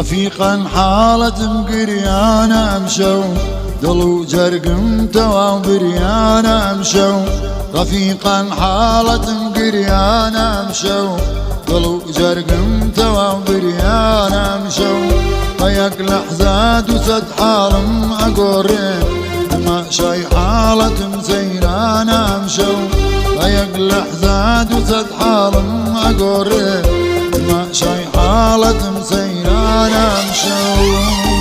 رفيقا حالة مقريانا مشو دلو جرقم توا بريانا مشو رفيقا حالة مقريانا مشو دلو جرقم توا بريانا مشو طيق لحزات وسد حالم أقوري ما شاي حالة مسيرانا مشو طيق لحزات وسد حالم أقوري ما شاي حالة مسيرانا مشو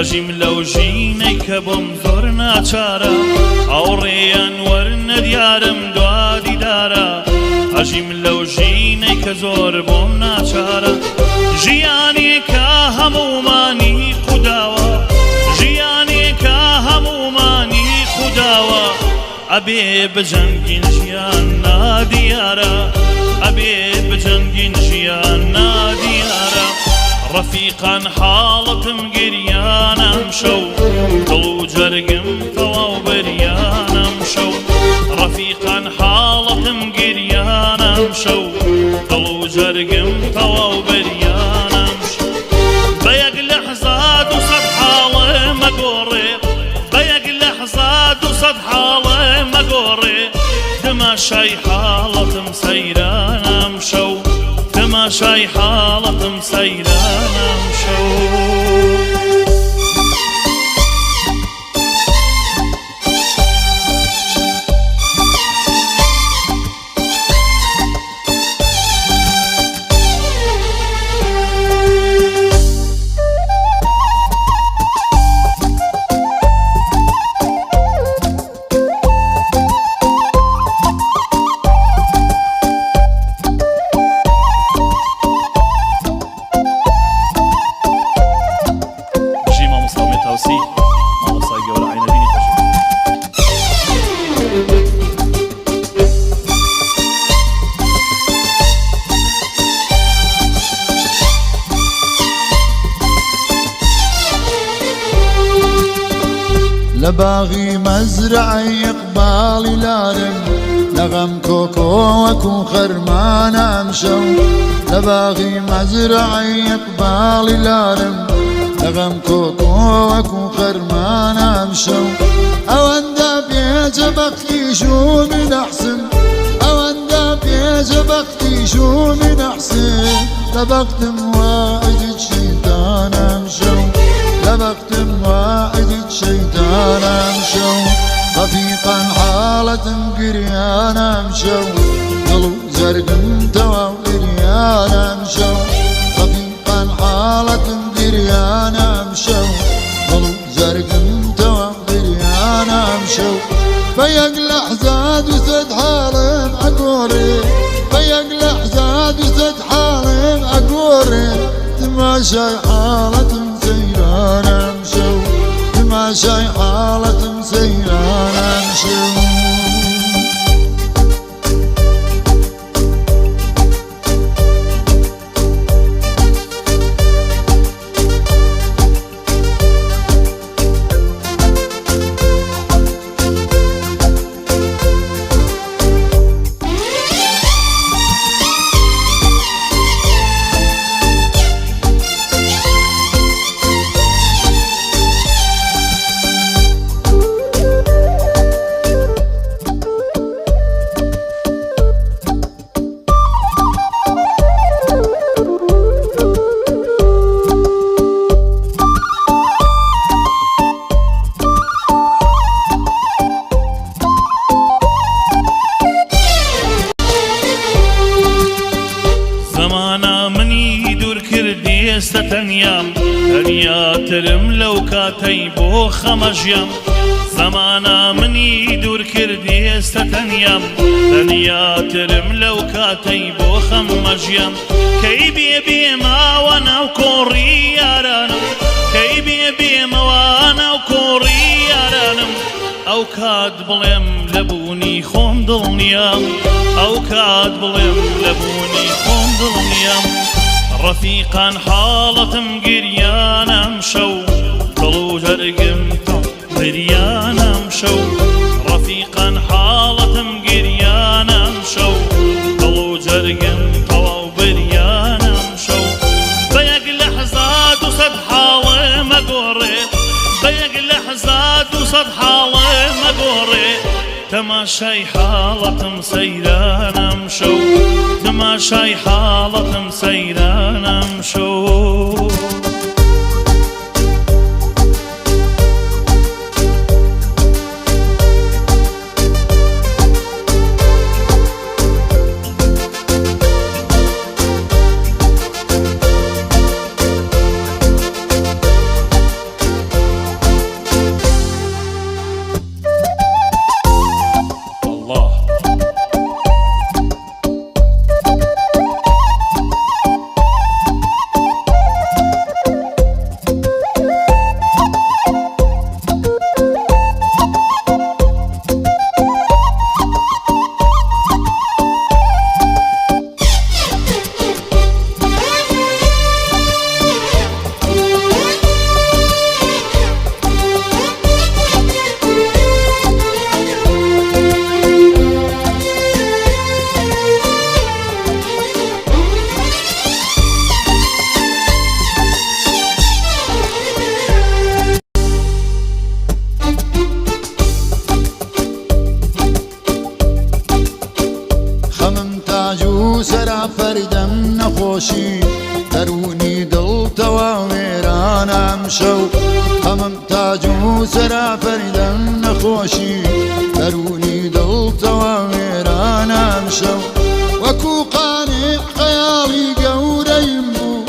أجيم لو جينيك بمزورنا چارا أوريان ورنا ديارم دوادي دارا أجيم لو جينيك زور بمنا چارا جياني كا هموماني خداوا جياني كا هموماني خداوا أبي بجنگين جيانا ديارا أبي بجنگين جيانا ديارا رفيقا حالة مقريانا مشو دلو جرقم توا بريانا مشو رفيقا حالة مقريانا مشو دلو جرقم توا بريانا مشو بيق لحظات وصد حالة مقوري بيق لحظات وصد حالة مقوري تماشي حالة مسيرانا مشو تماشي حالة مسيرانا مشو تاوسي ما وصاقي ولا عينادين لباغي مزرعي إقبالي لارم لغم كوكو وكو خرمانا مشو لباغي مزرعي إقبالي لارم لغم كوكو وكو خرمانا مشو أوندا بيج بختي شو من أحسن أوندا بيج بختي شو من أحسن لبقت مواعد الشيطان مشو لبقت مواعد الشيطان مشو رفيقا حالة مقريانا مشو دلو زرقم توا وريانا مشو رفيقا حالة مقريانا مشو دلو زرقم توا وريانا مشو بيق لحزاد وسد حالم أقوري بيق لحزاد وسد حالم أقوري تماشي حالة مسيرانا مشو تماشي حالة مسيرانا مشو ترم لو كاتي بو خمجيم زمانا مني دور كردي استتنيم دنيا ترم لو كاتي بو خمجيم كي بي ما وانا وكوري يارانم كي بي ما وانا وكوري يارانم او كاد بلم لبوني خون دڵنیام او كاد بلم لبوني خون دڵنیام رفيقان حالتم گریانم شو دڵ جرقم بريانم شو رفيقان حالتم گریانم شو دڵ جرقم طواو بريانم شو بيق لحظات وصد حالي مقوري بيق لحظات وصد حالي مقوري تماشاي حالتم سيرانم شو تماشاي حالتم سيرانم شو سرا فردم نخوشی درونی دل تواویرانم شو خمم تاجو سرا فردم نخوشی درونی دل تواویرانم شو وكو قانع خيالي قوريم بو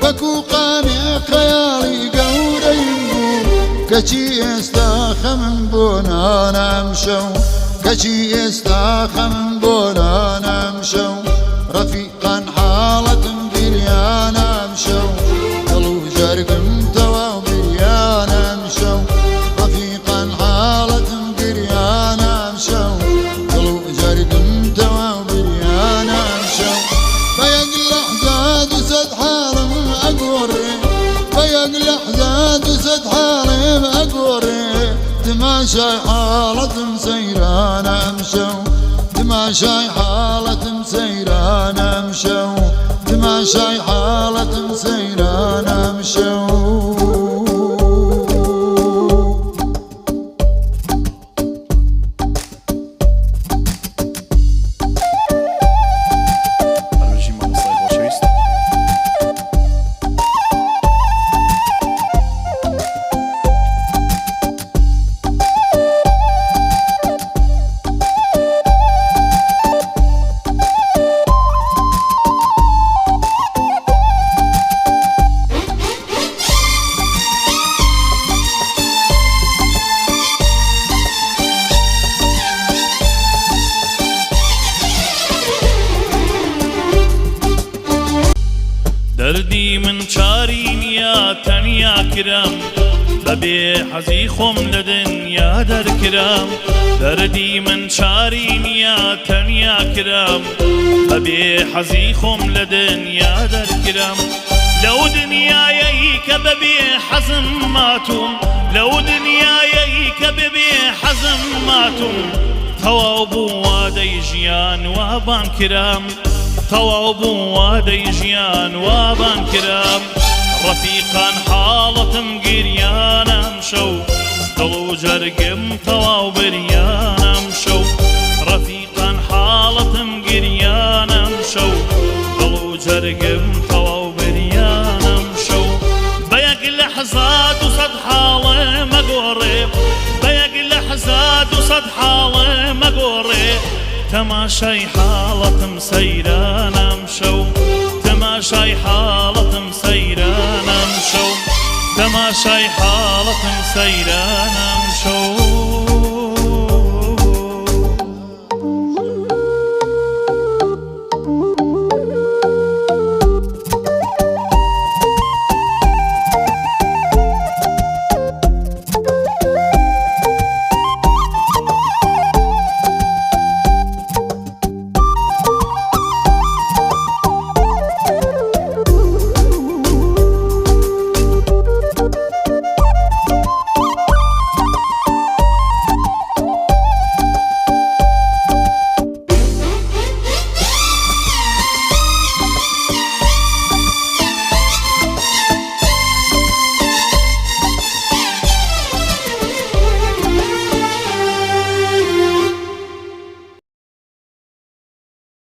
وكو قانع خيالي قوريم بو كشي استاخم بونانم شو كشي استاخم بونانم شو رفيقا حالة بريانا مشو قلو جرقم توا بريانا مشو رفيقا حالة بريانا مشو قلو جرقم توا بريانا مشو فيقلع زاد وسد حالم أقوري فيقلع زاد وسد حالم أقوري تماشى حالة مسيرانا مشو تماشى حالة مسيرانا مشو تماشى حالة مسيرانا مشو دردي من چارينيا تنيا كرام ببي حزي خم لدنيا در كرام دردي من چارينيا تنيا كرام ببي حزي خم لدنيا در كرام لو دنيايك ببي حزم ماتم لو دنيايك ببي حزم ماتم توابو وادي جيان وابان كرام توابو وادي جيان وابان كرام رفيقان حالتم قريانا مشو ضلو جرقم تواو بريانا مشو رفيقان حالتم قريانا مشو ضلو جرقم تواو بريانا مشو بيق لحظات وصد حالي مقوري بيق لحظات وصد حالي مقوري تماشاي حالة مسيرانا مشو تماشاي حالة مسيرانا مشو تەماشای حاڵەتم سەیرانم شەو